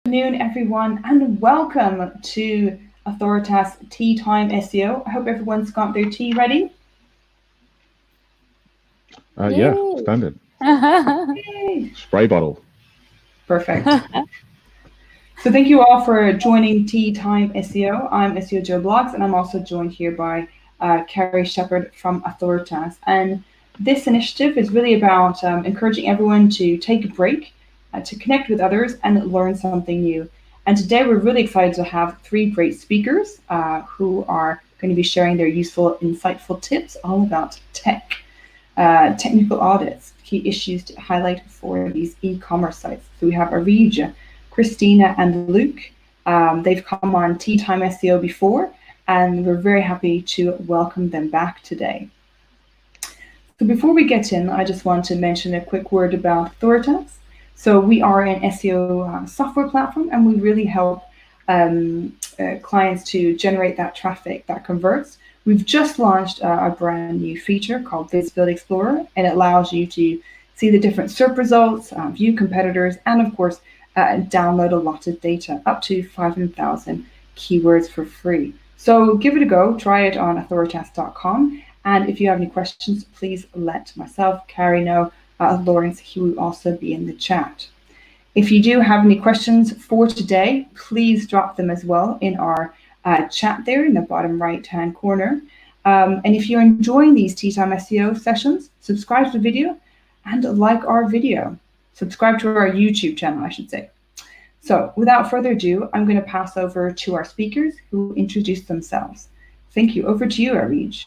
Good afternoon, everyone, and welcome to Authoritas Tea Time SEO. I hope everyone's got their tea ready. Yeah, standard. Spray bottle. Perfect. So thank you all for joining Tea Time SEO. I'm SEO Joe Blogs, and I'm also joined here by Carrie Shepherd from Authoritas. And this initiative is really about encouraging everyone to take a break, to connect with others, and learn something new. And today we're really excited to have three great speakers who are going to be sharing their useful, insightful tips all about tech, technical audits, key issues to highlight for these e-commerce sites. So we have Areej, Kristina, and Luke. They've come on Tea Time SEO before, and we're very happy to welcome them back today. So before we get in, I just want to mention a quick word about Authoritas. So we are an SEO software platform, and we really help clients to generate that traffic that converts. We've just launched a brand new feature called Visibility Explorer, and it allows you to see the different SERP results, view competitors, and of course, download a lot of data, up to 500,000 keywords for free. So give it a go, try it on authoritas.com. And if you have any questions, please let myself, Carrie know. Lawrence, he will also be in the chat. If you do have any questions for today, please drop them as well in our chat there in the bottom right-hand corner. And if you're enjoying these Tea Time SEO sessions, subscribe to the video and like our video. Subscribe to our YouTube channel, I should say. So without further ado, I'm going to pass over to our speakers who will introduce themselves. Thank you. Over to you, Areej.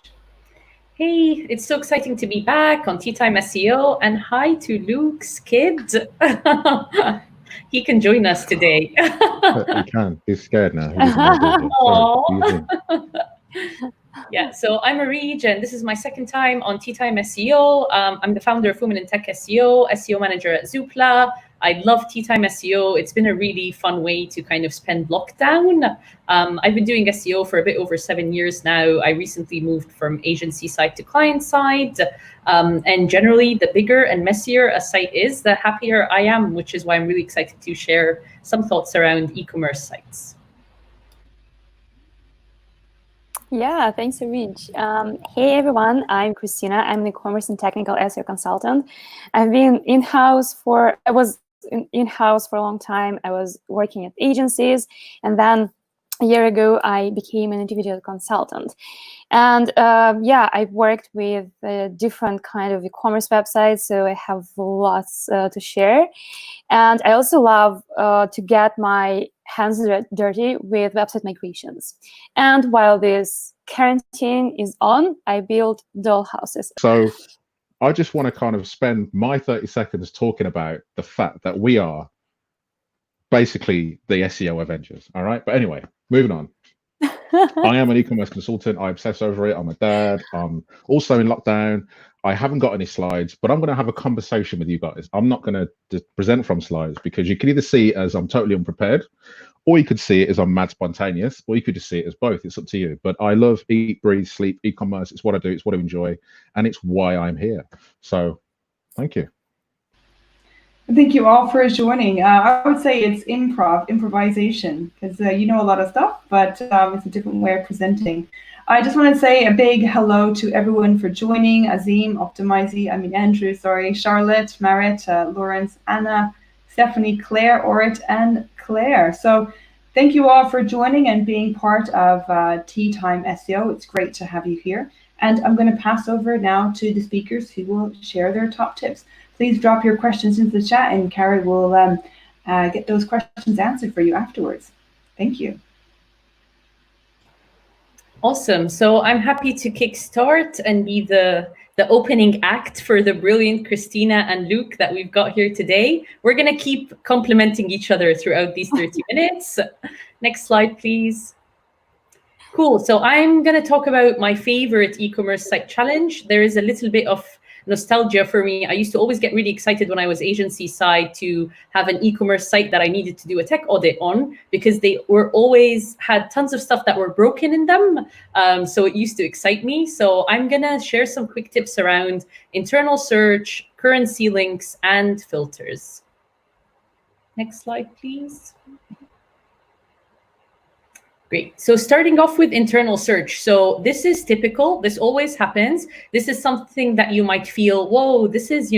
Hey, it's so exciting to be back on Tea Time SEO, and hi to Luke's kid. He can join us today. He can. He's scared now. He doesn't know. Yeah, so I'm Areej, and this is my second time on Tea Time SEO. I'm the founder of Women in Tech SEO, SEO Manager at Zoopla. I love Tea Time SEO. It's been a really fun way to kind of spend lockdown. I've been doing SEO for a bit over 7 years now. I recently moved from agency side to client side. And generally, the bigger and messier a site is, the happier I am, which is why I'm really excited to share some thoughts around e-commerce sites. Yeah, thanks, Areej. Hey, everyone. I'm Kristina. I'm an e-commerce and technical SEO consultant. I've been in-house for a long time. I was working at agencies, and then a year ago, I became an individual consultant. And yeah, I've worked with different kind of e-commerce websites, so I have lots to share. And I also love to get my hands dirty with website migrations. And while this quarantine is on, I build doll houses. So I just want to kind of spend my 30 seconds talking about the fact that we are basically the SEO Avengers. All right. But anyway, moving on. I am an e-commerce consultant. I obsess over it. I'm a dad. I'm also in lockdown. I haven't got any slides, but I'm going to have a conversation with you guys. I'm not going to present from slides, because you can either see it as I'm totally unprepared, or you could see it as I'm mad spontaneous, or you could just see it as both. It's up to you. But I love eat, breathe, sleep, e-commerce. It's what I do. It's what I enjoy. And it's why I'm here. So thank you. Thank you all for joining. I would say it's improvisation, because you know a lot of stuff, but it's a different way of presenting. I just want to say a big hello to everyone for joining. Azim, Andrew, Charlotte, Marit, Lawrence, Anna, Stephanie, Claire, Orit, and Claire. So thank you all for joining and being part of Tea Time SEO. It's great to have you here. And I'm going to pass over now to the speakers who will share their top tips. Please drop your questions into the chat, and Carrie will get those questions answered for you afterwards. Thank you. Awesome. So I'm happy to kickstart and be the opening act for the brilliant Kristina and Luke that we've got here today. We're going to keep complimenting each other throughout these 30 minutes. Next slide, please. Cool. So I'm going to talk about my favorite e-commerce site challenge. There is a little bit of nostalgia for me. I used to always get really excited when I was agency side to have an e-commerce site that I needed to do a tech audit on, because they were always had tons of stuff that were broken in them. So it used to excite me. So I'm going to share some quick tips around internal search, currency links, and filters. Next slide, please. Great. So starting off with internal search. So this is typical. This always happens. This is something that you might feel, whoa, this is,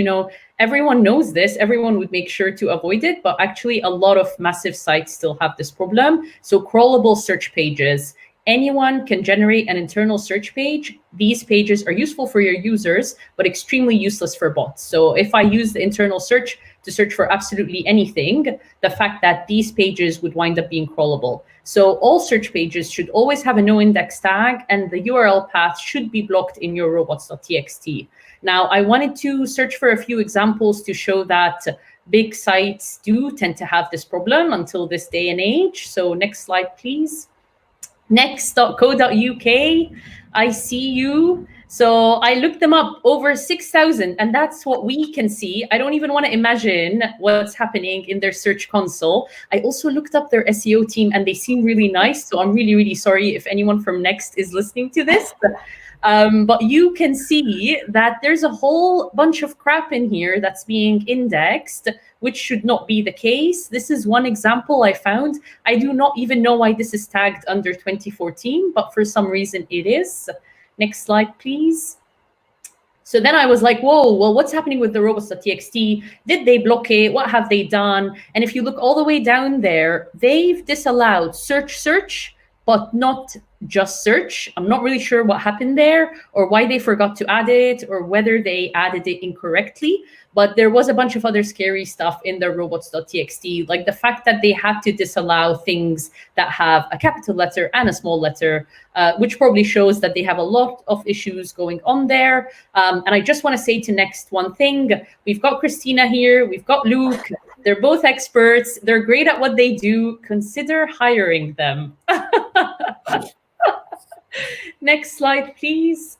everyone knows this. Everyone would make sure to avoid it. But actually, a lot of massive sites still have this problem. So crawlable search pages. Anyone can generate an internal search page. These pages are useful for your users, but extremely useless for bots. So if I use the internal search to search for absolutely anything, the fact that these pages would wind up being crawlable. So all search pages should always have a no index tag, and the URL path should be blocked in your robots.txt. Now, I wanted to search for a few examples to show that big sites do tend to have this problem until this day and age. So next slide, please. Next.co.uk, I see you. So I looked them up, over 6,000, and that's what we can see. I don't even want to imagine what's happening in their search console. I also looked up their SEO team, and they seem really nice. So I'm really, really sorry if anyone from Next is listening to this. But you can see that there's a whole bunch of crap in here that's being indexed, which should not be the case. This is one example I found. I do not even know why this is tagged under 2014, but for some reason it is. Next slide, please. So then I was like, whoa, well, what's happening with the robots.txt? Did they block it? What have they done? And if you look all the way down there, they've disallowed search, but not just search. I'm not really sure what happened there or why they forgot to add it or whether they added it incorrectly. But there was a bunch of other scary stuff in the robots.txt, like the fact that they had to disallow things that have a capital letter and a small letter, which probably shows that they have a lot of issues going on there. And I just want to say to Next one thing. We've got Kristina here. We've got Luke. They're both experts. They're great at what they do. Consider hiring them. Next slide, please.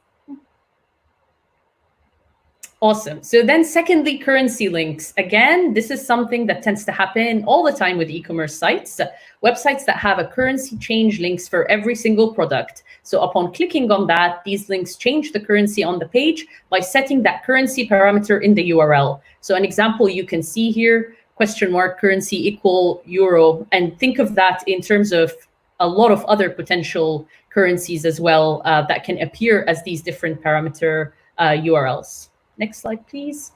Awesome. So then secondly, currency links. Again, this is something that tends to happen all the time with e-commerce sites, websites that have a currency change links for every single product. So upon clicking on that, these links change the currency on the page by setting that currency parameter in the URL. So an example you can see here, $currency equal euro, and think of that in terms of a lot of other potential currencies as well that can appear as these different parameter URLs. Next slide, please.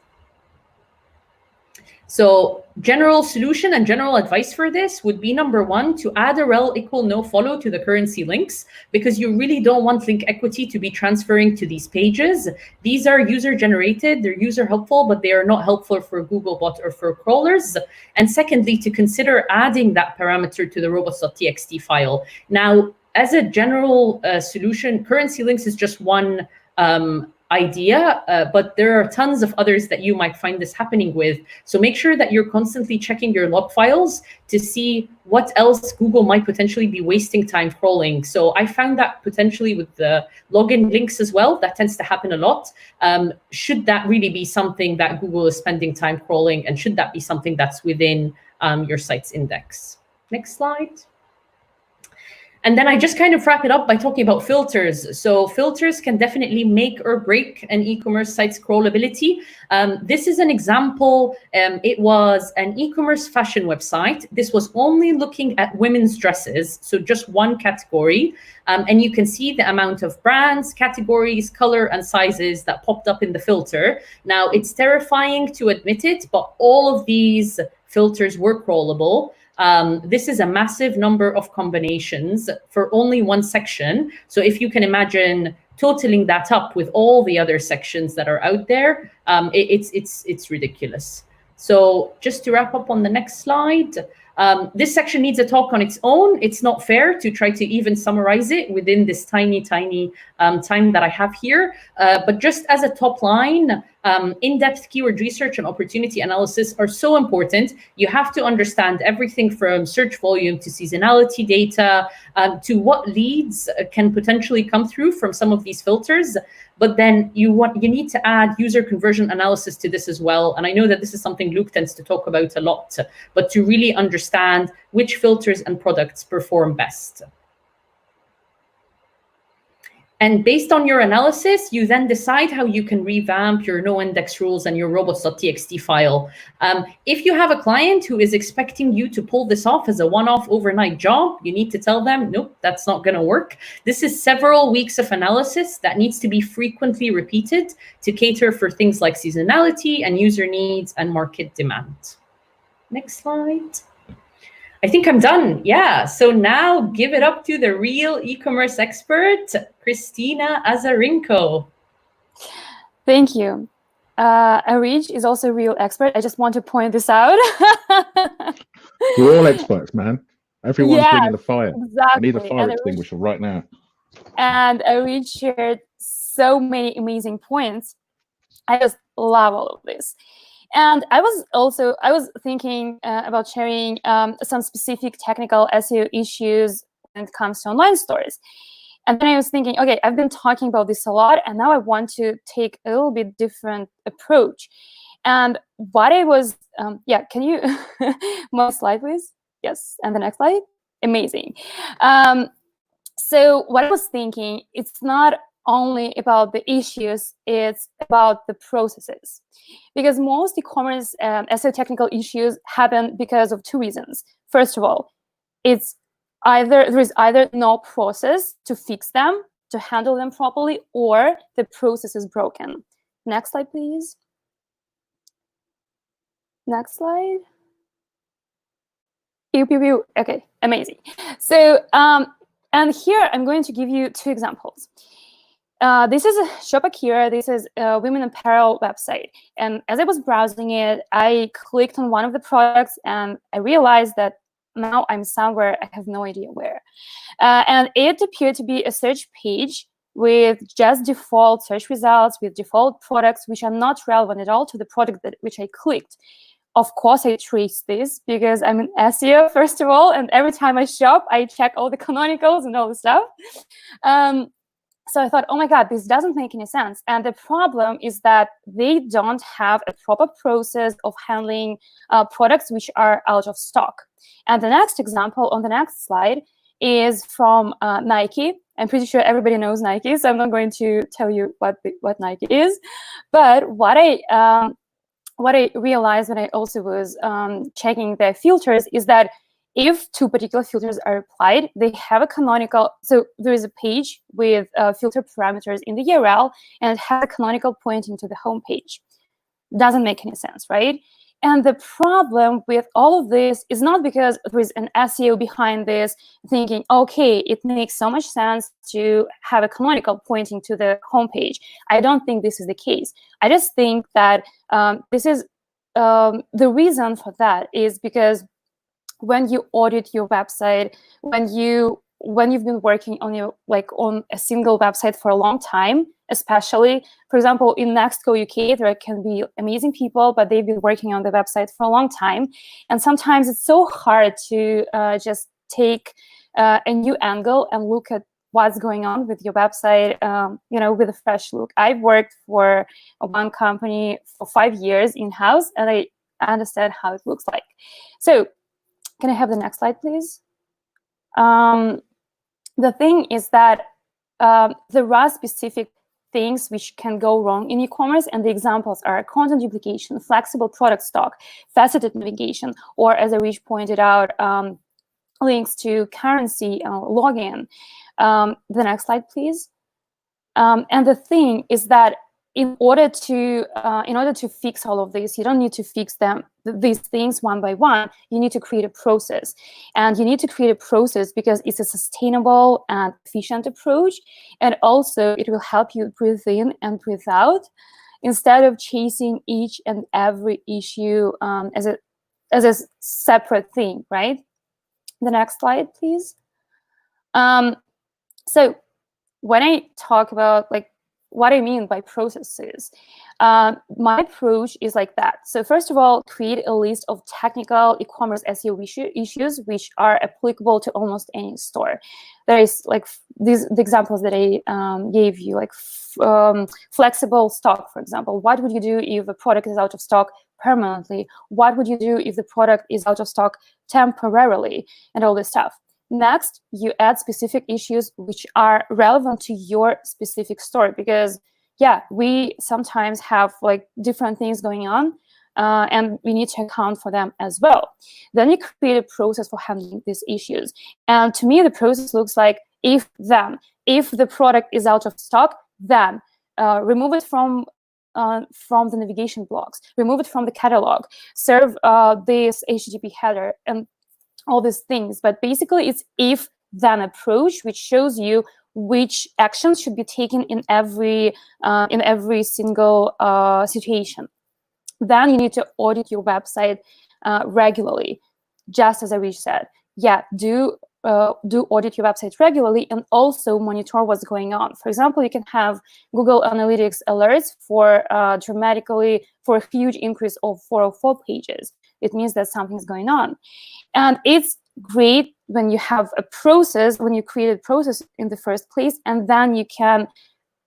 So general solution and general advice for this would be, number one, to add a rel equal no follow to the currency links, because you really don't want link equity to be transferring to these pages. These are user generated, they're user helpful, but they are not helpful for Googlebot or for crawlers. And secondly, to consider adding that parameter to the robots.txt file. Now, as a general solution, currency links is just one idea, but there are tons of others that you might find this happening with. So make sure that you're constantly checking your log files to see what else Google might potentially be wasting time crawling. So I found that potentially with the login links as well, that tends to happen a lot. Should that really be something that Google is spending time crawling, and should that be something that's within your site's index? Next slide. And then I just kind of wrap it up by talking about filters. So filters can definitely make or break an e-commerce site's crawlability. This is an example. It was an e-commerce fashion website. This was only looking at women's dresses, so just one category. And you can see the amount of brands, categories, color, and sizes that popped up in the filter. Now, it's terrifying to admit it, but all of these filters were crawlable. This is a massive number of combinations for only one section. So if you can imagine totaling that up with all the other sections that are out there, it's ridiculous. So just to wrap up on the next slide, this section needs a talk on its own. It's not fair to try to even summarize it within this tiny time that I have here. But just as a top line, in-depth keyword research and opportunity analysis are so important. You have to understand everything from search volume to seasonality data to what leads can potentially come through from some of these filters. But then you need to add user conversion analysis to this as well. And I know that this is something Luke tends to talk about a lot, but to really understand which filters and products perform best. And based on your analysis, you then decide how you can revamp your no index rules and your robots.txt file. If you have a client who is expecting you to pull this off as a one-off overnight job, you need to tell them, nope, that's not going to work. This is several weeks of analysis that needs to be frequently repeated to cater for things like seasonality and user needs and market demand. Next slide. I think I'm done. Yeah. So now give it up to the real e-commerce expert, Kristina Azarenko. Thank you. Areej is also a real expert. I just want to point this out. We're all experts, man. Everyone's bringing the fire. Exactly. I need a fire extinguisher right now. And Areej shared so many amazing points. I just love all of this. And I was thinking about sharing some specific technical SEO issues when it comes to online stores. And then I was thinking, okay, I've been talking about this a lot, and now I want to take a little bit different approach. And what I was, can you, more slide, please? Yes, and the next slide. Amazing. So what I was thinking, it's not only about the issues, it's about the processes. Because most e-commerce SEO technical issues happen because of two reasons. First of all, there is either no process to fix them, to handle them properly, or the process is broken. Next slide, please. Next slide. Pew, pew, pew. Okay, amazing. So, and here I'm going to give you two examples. This is Shop Akira. This is a women apparel website. And as I was browsing it, I clicked on one of the products and I realized that now I'm somewhere I have no idea where. And it appeared to be a search page with just default search results, with default products, which are not relevant at all to the product which I clicked. Of course, I traced this because I'm an SEO, first of all, and every time I shop, I check all the canonicals and all the stuff. So I thought, oh my God, this doesn't make any sense. And the problem is that they don't have a proper process of handling products which are out of stock. And the next example on the next slide is from Nike. I'm pretty sure everybody knows Nike, so I'm not going to tell you what Nike is. But what I realized when I also was checking their filters is that if two particular filters are applied, they have a canonical. So there is a page with filter parameters in the URL, and it has a canonical pointing to the home page. Doesn't make any sense, right? And the problem with all of this is not because there is an SEO behind this thinking, okay, it makes so much sense to have a canonical pointing to the homepage. I don't think this is the case. I just think that this is the reason for that is because when you audit your website, when you've been working on a single website for a long time, especially, for example, in Nextco UK, there can be amazing people, but they've been working on the website for a long time. And sometimes it's so hard to just take a new angle and look at what's going on with your website, with a fresh look. I've worked for one company for 5 years in-house, and I understand how it looks like. So can I have the next slide, please? The thing is that there are specific things which can go wrong in e-commerce, and the examples are content duplication, flexible product stock, faceted navigation, or as Areej pointed out, links to currency login. The next slide, please. And the thing is that in order to fix all of this, you don't need to fix these things one by one. You need to create a process, and you need to create a process because it's a sustainable and efficient approach, and also it will help you breathe in and breathe out instead of chasing each and every issue as a separate thing, right? The next slide, please. So when I talk about what I mean by processes, my approach is like that. So first of all, create a list of technical e-commerce SEO issues which are applicable to almost any store. There is the examples that I gave you, flexible stock, for example. What would you do if a product is out of stock permanently? What would you do if the product is out of stock temporarily? And all this stuff. Next, you add specific issues which are relevant to your specific story, because yeah, we sometimes have like different things going on, and we need to account for them as well. Then you create a process for handling these issues. And to me, the process looks like if then. If the product is out of stock, then remove it from the navigation blocks, remove it from the catalog, serve this HTTP header, and all these things. But basically, it's if-then approach, which shows you which actions should be taken in every single situation. Then you need to audit your website regularly, just as Areej said. Yeah, do audit your website regularly and also monitor what's going on. For example, you can have Google Analytics alerts for a huge increase of 404 pages. It means that something's going on. And it's great when you have a process, when you create a process in the first place, and then you can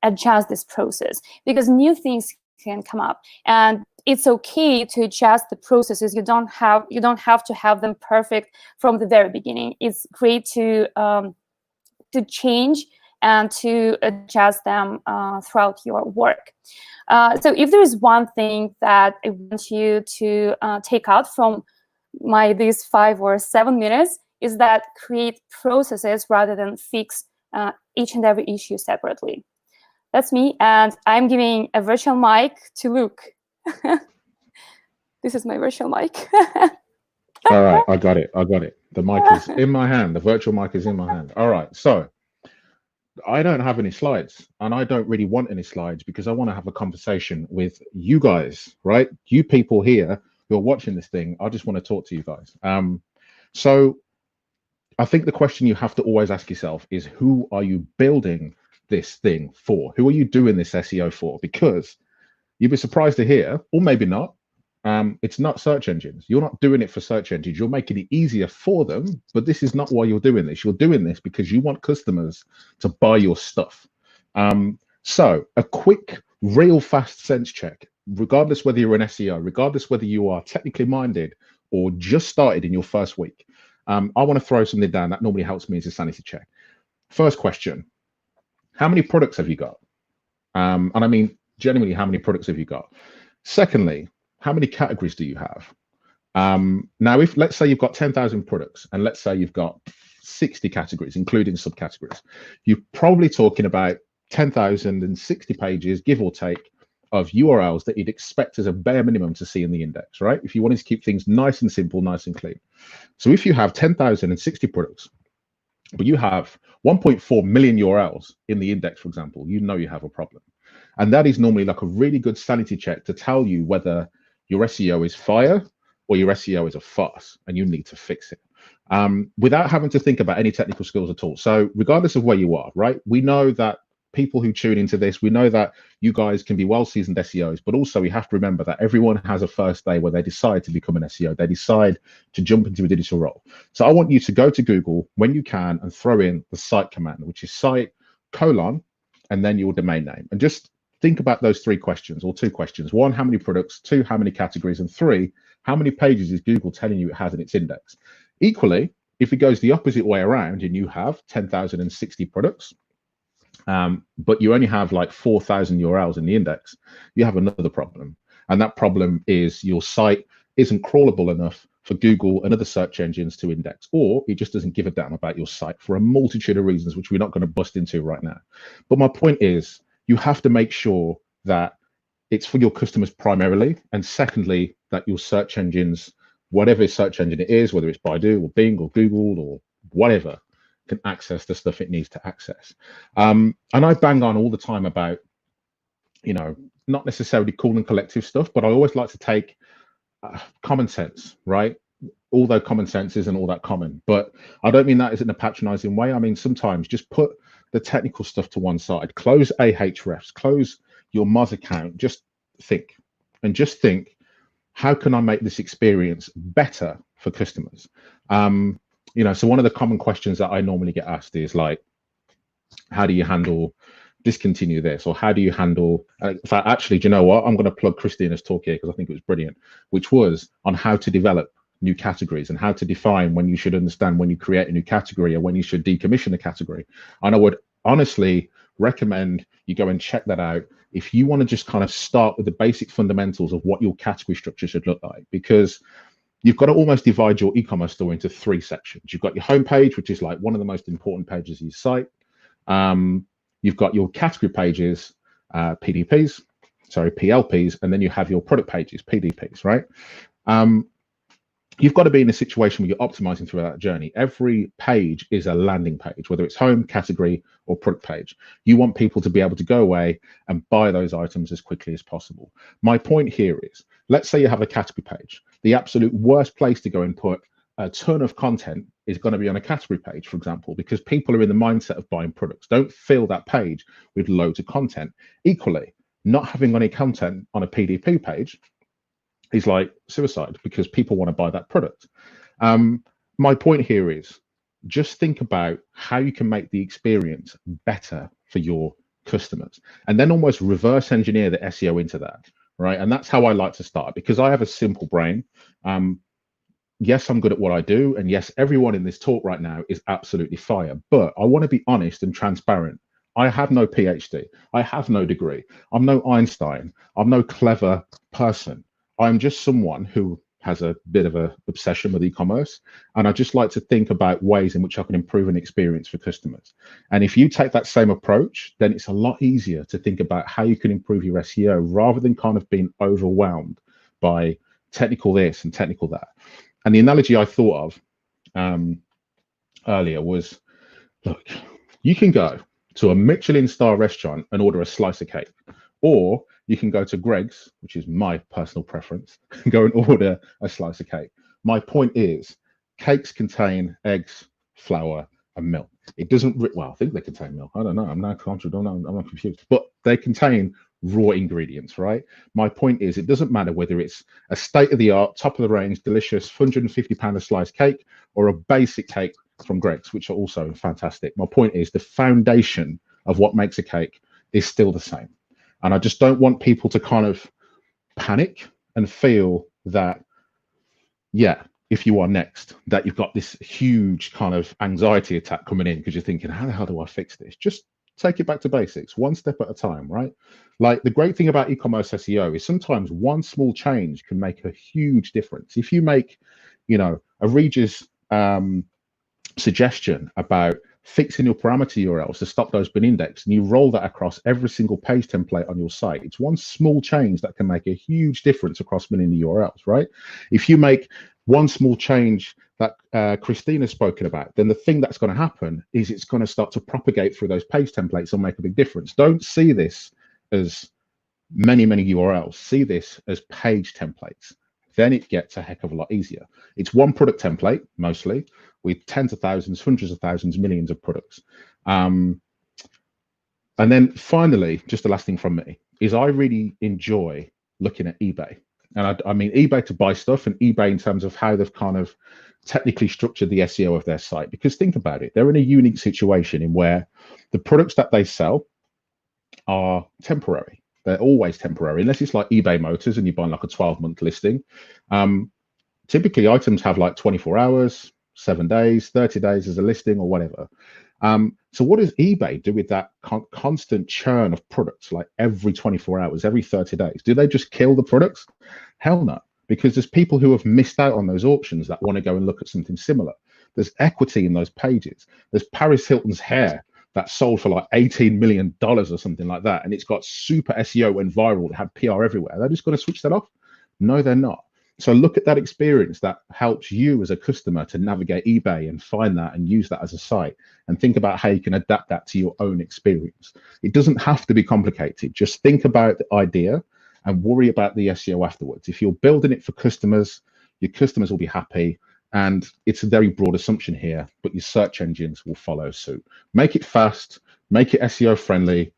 adjust this process, because new things can come up. And it's okay to adjust the processes. You don't have to have them perfect from the very beginning. It's great to change and to adjust them throughout your work. So if there is one thing that I want you to take out from these 5 or 7 minutes, is that create processes rather than fix each and every issue separately. That's me, and I'm giving a virtual mic to Luke. This is my virtual mic. All right, I got it. The mic is in my hand. The virtual mic is in my hand. All right, so I don't have any slides, and I don't really want any slides because I want to have a conversation with you guys, right? You people here who are watching this thing, I just want to talk to you guys. So I think the question you have to always ask yourself is, who are you building this thing for? Who are you doing this SEO for? Because you'd be surprised to hear, or maybe not, it's not search engines. You're not doing it for search engines. You're making it easier for them, but this is not why you're doing this. You're doing this because you want customers to buy your stuff. So a quick, real fast sense check, regardless whether you're an SEO, regardless whether you are technically minded or just started in your first week. I want to throw something down that normally helps me as a sanity check. First question, how many products have you got? And I mean, genuinely, how many products have you got? Secondly, how many categories do you have? Now, if let's say you've got 10,000 products, and let's say you've got 60 categories, including subcategories, you're probably talking about 10,060 pages, give or take, of URLs that you'd expect as a bare minimum to see in the index, right? If you wanted to keep things nice and simple, nice and clean. So if you have 10,060 products, but you have 1.4 million URLs in the index, for example, you know you have a problem. And that is normally like a really good sanity check to tell you whether your SEO is fire or your SEO is a farce, and you need to fix it without having to think about any technical skills at all. So regardless of where you are, right, we know that people who tune into this, we know that you guys can be well-seasoned SEOs, but also we have to remember that everyone has a first day where they decide to become an SEO. They decide to jump into a digital role. So I want you to go to Google when you can and throw in the site command, which is site : and then your domain name. And just think about those 3 questions, or 2 questions. 1, how many products? 2, how many categories? And 3, how many pages is Google telling you it has in its index? Equally, if it goes the opposite way around and you have 10,060 products, but you only have like 4,000 URLs in the index, you have another problem. And that problem is your site isn't crawlable enough for Google and other search engines to index, or it just doesn't give a damn about your site for a multitude of reasons, which we're not going to bust into right now. But my point is, you have to make sure that it's for your customers primarily, and secondly, that your search engines, whatever search engine it is, whether it's Baidu or Bing or Google or whatever, can access the stuff it needs to access. And I bang on all the time about, you know, not necessarily cool and collective stuff, but I always like to take common sense, right? Although common sense isn't all that common, but I don't mean that in a patronizing way. I mean, sometimes just put the technical stuff to one side, close Ahrefs, close your Moz account, just think, how can I make this experience better for customers? You know, so one of the common questions that I normally get asked is like, how do you handle discontinue this, or how do you handle, in fact, actually, do you know what, I'm going to plug Kristina's talk here because I think it was brilliant, which was on how to develop new categories and how to define when you should understand when you create a new category or when you should decommission a category. And I would honestly recommend you go and check that out if you want to just kind of start with the basic fundamentals of what your category structure should look like, because you've got to almost divide your e-commerce store into 3 sections. You've got your homepage, which is like one of the most important pages of your site. You've got your category pages, PLPs, and then you have your product pages, PDPs, right? You've got to be in a situation where you're optimizing throughout that journey. Every page is a landing page, whether it's home, category, or product page. You want people to be able to go away and buy those items as quickly as possible. My point here is, let's say you have a category page. The absolute worst place to go and put a ton of content is going to be on a category page, for example, because people are in the mindset of buying products. Don't fill that page with loads of content. Equally, not having any content on a PDP page is like suicide, because people want to buy that product. My point here is just think about how you can make the experience better for your customers, and then almost reverse engineer the SEO into that, right? And that's how I like to start, because I have a simple brain. Yes, I'm good at what I do, and yes, everyone in this talk right now is absolutely fire, but I want to be honest and transparent. I have no PhD. I have no degree. I'm no Einstein. I'm no clever person. I'm just someone who has a bit of an obsession with e-commerce, and I just like to think about ways in which I can improve an experience for customers. And if you take that same approach, then it's a lot easier to think about how you can improve your SEO rather than kind of being overwhelmed by technical this and technical that. And the analogy I thought of earlier was, look, you can go to a Michelin star restaurant and order a slice of cake, or you can go to Greg's, which is my personal preference, and go and order a slice of cake. My point is, cakes contain eggs, flour, and milk. It doesn't, well, I think they contain milk. I don't know. I'm not confused, but they contain raw ingredients, right? My point is, it doesn't matter whether it's a state-of-the-art, top-of-the-range, delicious £150 a slice cake, or a basic cake from Greg's, which are also fantastic. My point is, the foundation of what makes a cake is still the same. And I just don't want people to kind of panic and feel that, yeah, if you are next, that you've got this huge kind of anxiety attack coming in because you're thinking, how the hell do I fix this? Just take it back to basics, one step at a time, right? Like, the great thing about e-commerce SEO is sometimes one small change can make a huge difference. If you make, you know, Areej's suggestion about fixing your parameter URLs to stop those being indexed, and you roll that across every single page template on your site, it's one small change that can make a huge difference across many URLs, right? If you make one small change that Kristina spoken about, then the thing that's going to happen is it's going to start to propagate through those page templates and make a big difference. Don't see this as many URLs. See this as page templates. Then it gets a heck of a lot easier. It's one product template, mostly, with tens of thousands, hundreds of thousands, millions of products. And then finally, just the last thing from me is I really enjoy looking at eBay. And I mean eBay to buy stuff, and eBay in terms of how they've kind of technically structured the SEO of their site. Because think about it, they're in a unique situation in where the products that they sell are temporary. They're always temporary, unless it's like eBay Motors and you buy like a 12-month listing. Typically, items have like 24 hours, 7 days, 30 days as a listing or whatever. So what does eBay do with that constant churn of products, like every 24 hours, every 30 days? Do they just kill the products? Hell no, because there's people who have missed out on those auctions that want to go and look at something similar. There's equity in those pages. There's Paris Hilton's hair that sold for like $18 million or something like that, and it's got super SEO, went viral, it had PR everywhere. They're just going to switch that off? No, they're not. So look at that experience that helps you as a customer to navigate eBay and find that and use that as a site, and think about how you can adapt that to your own experience. It doesn't have to be complicated. Just think about the idea and worry about the SEO afterwards. If you're building it for customers, your customers will be happy. And it's a very broad assumption here, but your search engines will follow suit. Make it fast, make it SEO friendly,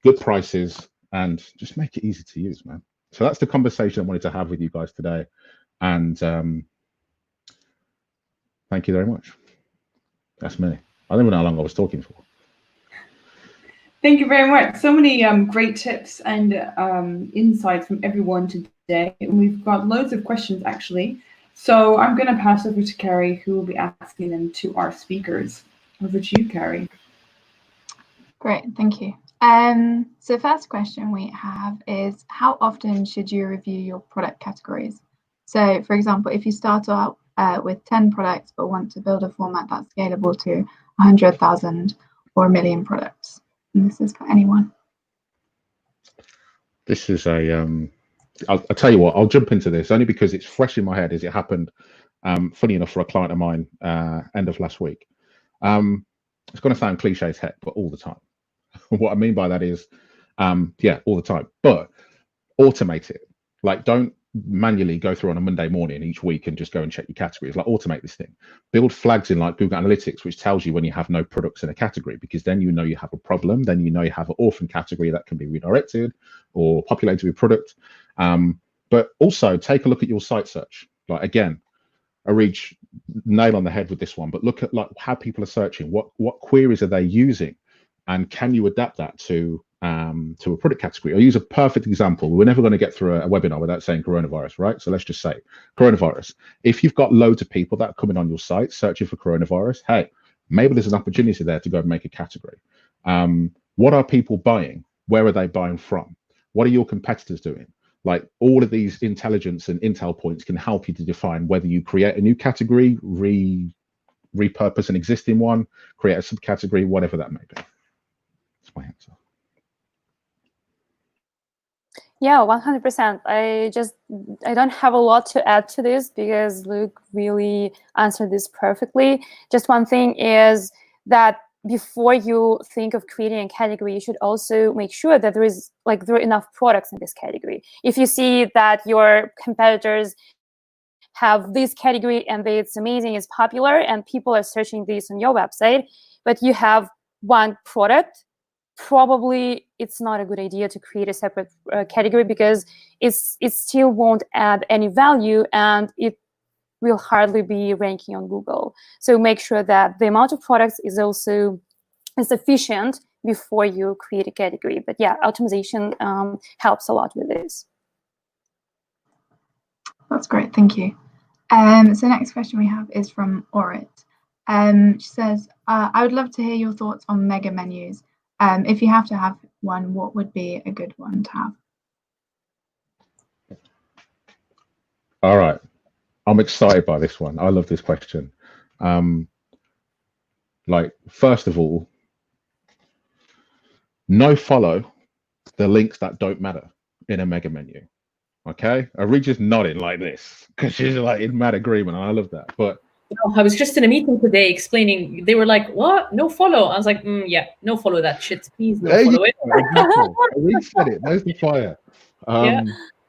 good prices, and just make it easy to use, man. So that's the conversation I wanted to have with you guys today. And thank you very much. That's me. I don't even know how long I was talking for. Thank you very much. So many great tips and insights from everyone today. And we've got loads of questions, actually. So I'm going to pass over to Carrie, who will be asking them to our speakers. Over to you, Carrie. Great, thank you. So first question we have is, how often should you review your product categories? So for example, if you start out with 10 products but want to build a format that's scalable to 100,000 or 1 million products, and this is for anyone. This is a I'll tell you what, I'll jump into this only because it's fresh in my head as it happened, funny enough, for a client of mine end of last week. It's going to sound cliche as heck, but all the time. What I mean by that is, yeah, all the time, but automate it. Like, don't manually go through on a Monday morning each week and just go and check your categories. Like, automate this thing. Build flags in like Google Analytics, which tells you when you have no products in a category, because then you know you have a problem. Then you know you have an orphan category that can be redirected or populated with product. But also take a look at your site search. Like, again, Areej, nail on the head with this one, but look at like how people are searching. What queries are they using? And can you adapt that to a product category? I'll use a perfect example. We're never going to get through a webinar without saying coronavirus, right? So let's just say coronavirus. If you've got loads of people that are coming on your site searching for coronavirus, hey, maybe there's an opportunity there to go and make a category. What are people buying? Where are they buying from? What are your competitors doing? Like, all of these intelligence and intel points can help you to define whether you create a new category, repurpose an existing one, create a subcategory, whatever that may be. That's my answer. Yeah, 100%. I don't have a lot to add to this because Luke really answered this perfectly. Just one thing is that before you think of creating a category, you should also make sure that there are enough products in this category. If you see that your competitors have this category and it's amazing, it's popular, and people are searching this on your website, but you have one product, probably it's not a good idea to create a separate category, because it still won't add any value and it will hardly be ranking on Google. So make sure that the amount of products is also sufficient before you create a category. But yeah, optimization helps a lot with this. That's great, thank you. So next question we have is from Audit. She says, I would love to hear your thoughts on mega menus. If you have to have one, what would be a good one to have? All right. I'm excited by this one. I love this question. Like, first of all, no follow the links that don't matter in a mega menu. Okay? Areej is nodding like this because she's like in mad agreement. I love that. But I was just in a meeting today explaining, they were like, what? No follow? I was like, yeah, no follow that shit. Please no follow it. Exactly. Areej said it. There's the fire. Yeah.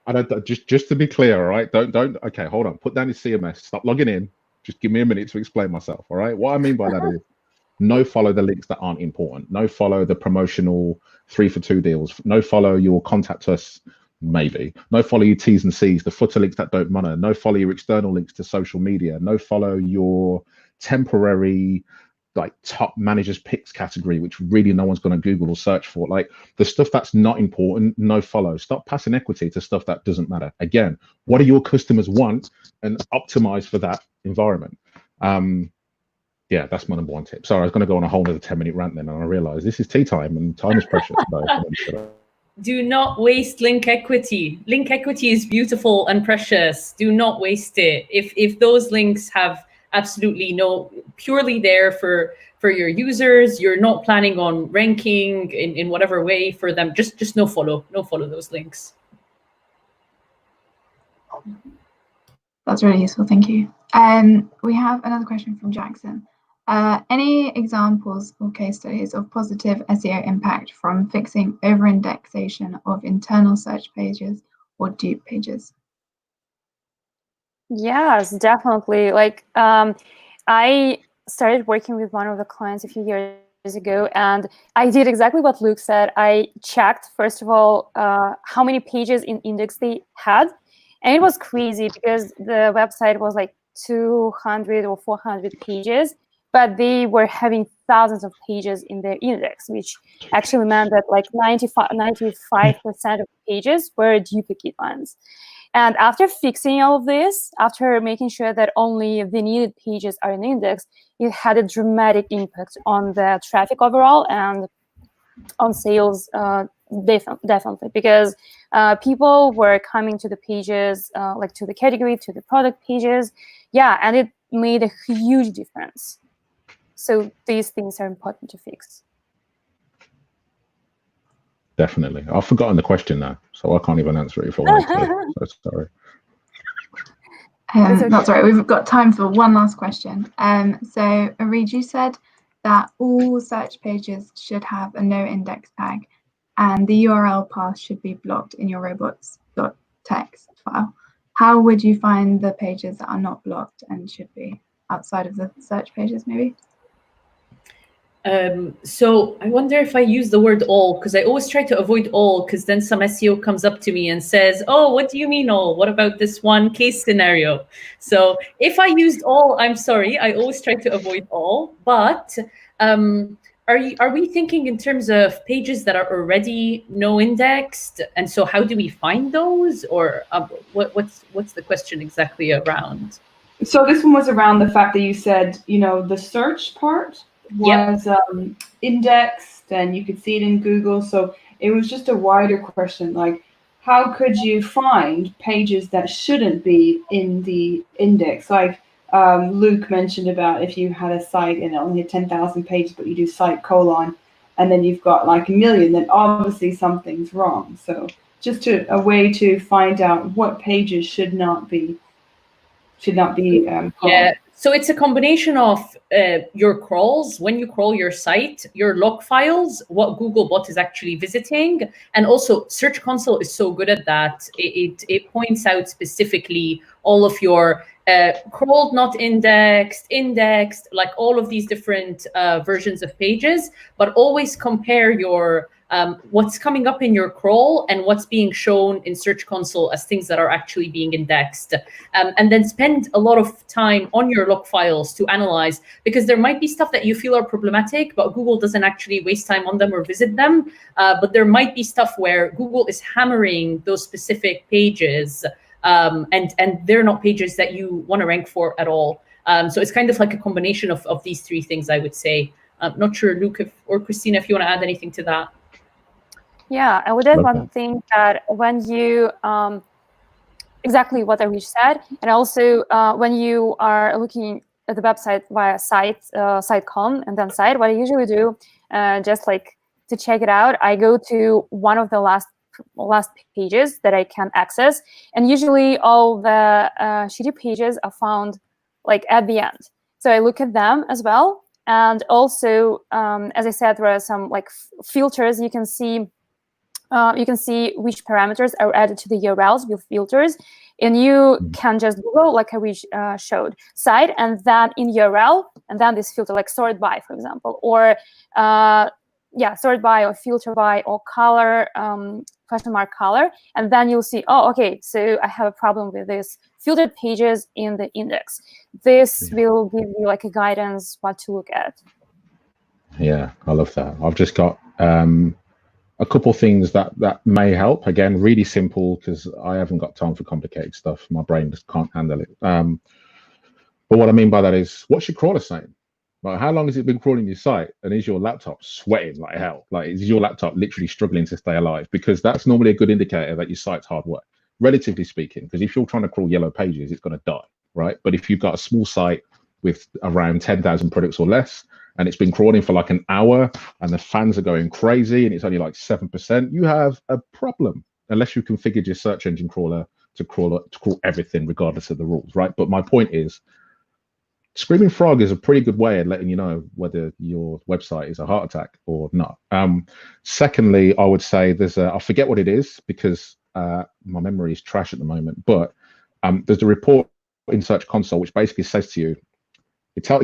And just to be clear, all right? Don't. Okay, hold on. Put down your CMS. Stop logging in. Just give me a minute to explain myself. All right. What I mean by that is, no follow the links that aren't important. No follow the promotional 3-for-2 deals. No follow your contact us. Maybe. No follow your T's and C's, the footer links that don't matter. No follow your external links to social media. No follow your temporary like top managers picks category, which really no one's going to Google or search for. Like, the stuff that's not important, no follow. Stop passing equity to stuff that doesn't matter. Again, what do your customers want, and optimize for that environment. Yeah, that's my number one tip. Sorry, I was going to go on a whole other 10-minute rant then, and I realized this is tea time and time is precious. So do not waste link equity. Link equity is beautiful and precious. Do not waste it. If those links have absolutely no, purely there for your users, you're not planning on ranking in whatever way for them, just no follow those links. That's really useful, thank you. We have another question from Jackson. Any examples or case studies of positive SEO impact from fixing over-indexation of internal search pages or dupe pages? Yes, definitely. Like, I started working with one of the clients a few years ago, and I did exactly what Luke said. I checked, first of all, how many pages in index they had, and it was crazy because the website was like 200 or 400 pages, but they were having thousands of pages in their index, which actually meant that like 95% of pages were duplicate ones. And after fixing all of this, after making sure that only the needed pages are in the index, it had a dramatic impact on the traffic overall and on sales, definitely, because people were coming to the pages, like to the category, to the product pages. Yeah, and it made a huge difference. So these things are important to fix. Definitely. I've forgotten the question now, so I can't even answer it if I wanted to. So sorry. Okay. That's right. We've got time for one last question. So Areej, you said that all search pages should have a no index tag, and the URL path should be blocked in your robots.txt file. How would you find the pages that are not blocked and should be outside of the search pages, maybe? So I wonder if I use the word all, because I always try to avoid all, because then some SEO comes up to me and says, oh, what do you mean all? What about this one case scenario? So if I used all, I'm sorry. I always try to avoid all. But are we thinking in terms of pages that are already no indexed? And so how do we find those? Or what's the question exactly around? So this one was around the fact that you said, the search part was indexed and you could see it in Google. So it was just a wider question, like how could you find pages that shouldn't be in the index? Like Luke mentioned about if you had a site and it only had 10,000 pages, but you do site : and then you've got like 1 million, then obviously something's wrong. So just a way to find out what pages should not be yeah. So it's a combination of your crawls, when you crawl your site, your log files, what Googlebot is actually visiting, and also Search Console is so good at that. It points out specifically all of your crawled, not indexed, indexed, like all of these different versions of pages, but always compare your what's coming up in your crawl and what's being shown in Search Console as things that are actually being indexed. And then spend a lot of time on your log files to analyze, because there might be stuff that you feel are problematic, but Google doesn't actually waste time on them or visit them. But there might be stuff where Google is hammering those specific pages, and they're not pages that you want to rank for at all. So it's kind of like a combination of these three things, I would say. I'm not sure, Luke or Kristina, if you want to add anything to that. Yeah, I would add one thing, that when you, exactly what Areej said, and also when you are looking at the website via site con and then site, what I usually do, just like to check it out, I go to one of the last pages that I can access, and usually all the shitty pages are found like at the end. So I look at them as well, and also, as I said, there are some like filters. You can see which parameters are added to the URLs with filters, and you can just Google, like Areej showed, site, and then in URL, and then this filter, like sort by, for example, or sort by or filter by or color, question mark color, and then you'll see, oh, okay, so I have a problem with this filtered pages in the index. This will give you like a guidance what to look at. Yeah, I love that. I've just got a couple things that may help. Again, really simple, because I haven't got time for complicated stuff. My brain just can't handle it. But what I mean by that is, what's your crawler saying? Like, how long has it been crawling your site? And is your laptop sweating like hell? Like, is your laptop literally struggling to stay alive? Because that's normally a good indicator that your site's hard work, relatively speaking. Because if you're trying to crawl yellow pages, it's going to die, right? But if you've got a small site with around 10,000 products or less, and it's been crawling for like an hour, and the fans are going crazy, and it's only like 7%, you have a problem, unless you configured your search engine crawler to crawl everything regardless of the rules, right? But my point is, Screaming Frog is a pretty good way of letting you know whether your website is a heart attack or not. Secondly, I would say I forget what it is, because my memory is trash at the moment, but there's a report in Search Console which basically says to you,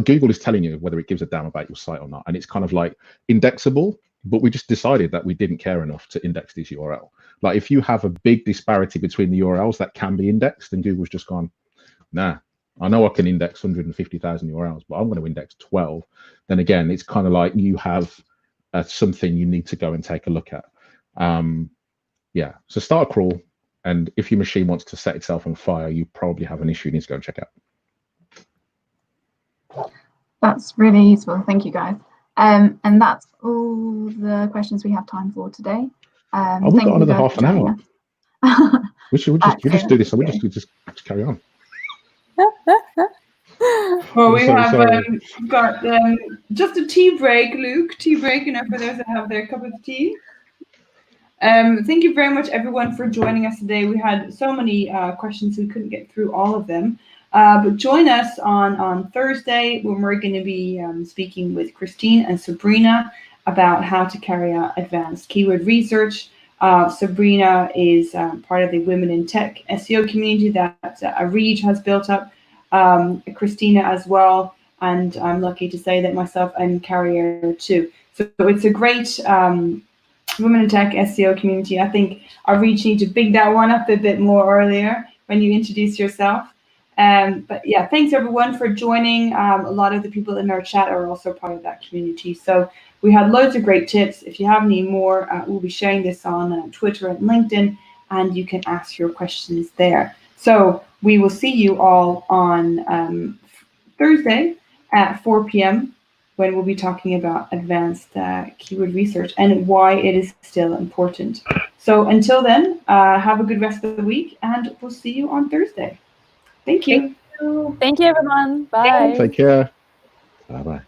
Google is telling you whether it gives a damn about your site or not. And it's kind of like indexable, but we just decided that we didn't care enough to index this URL. Like, if you have a big disparity between the URLs that can be indexed, then Google's just gone, nah, I know I can index 150,000 URLs, but I'm going to index 12. Then again, it's kind of like you have something you need to go and take a look at. So start a crawl, And if your machine wants to set itself on fire, you probably have an issue you need to go and check out. That's really useful. Thank you, guys. And that's all the questions we have time for today. We've got another half an hour. we just do this. We just carry on. Well, we have got just a tea break, Luke. Tea break, for those that have their cup of tea. Thank you very much, everyone, for joining us today. We had so many questions, we couldn't get through all of them. But join us on Thursday when we're going to be speaking with Christine and Sabrina about how to carry out advanced keyword research. Sabrina is part of the Women in Tech SEO community that Areej has built up. Kristina as well, and I'm lucky to say that myself and Carrier too. So it's a great Women in Tech SEO community. I think Areej need to big that one up a bit more earlier when you introduce yourself. But yeah, thanks everyone for joining. A lot of the people in our chat are also part of that community. So we had loads of great tips. If you have any more, we'll be sharing this on Twitter and LinkedIn, and you can ask your questions there. So we will see you all on Thursday at 4 p.m. when we'll be talking about advanced keyword research and why it is still important. So until then, have a good rest of the week, and we'll see you on Thursday. Thank you. Thank you, everyone. Bye. Take care. Bye-bye.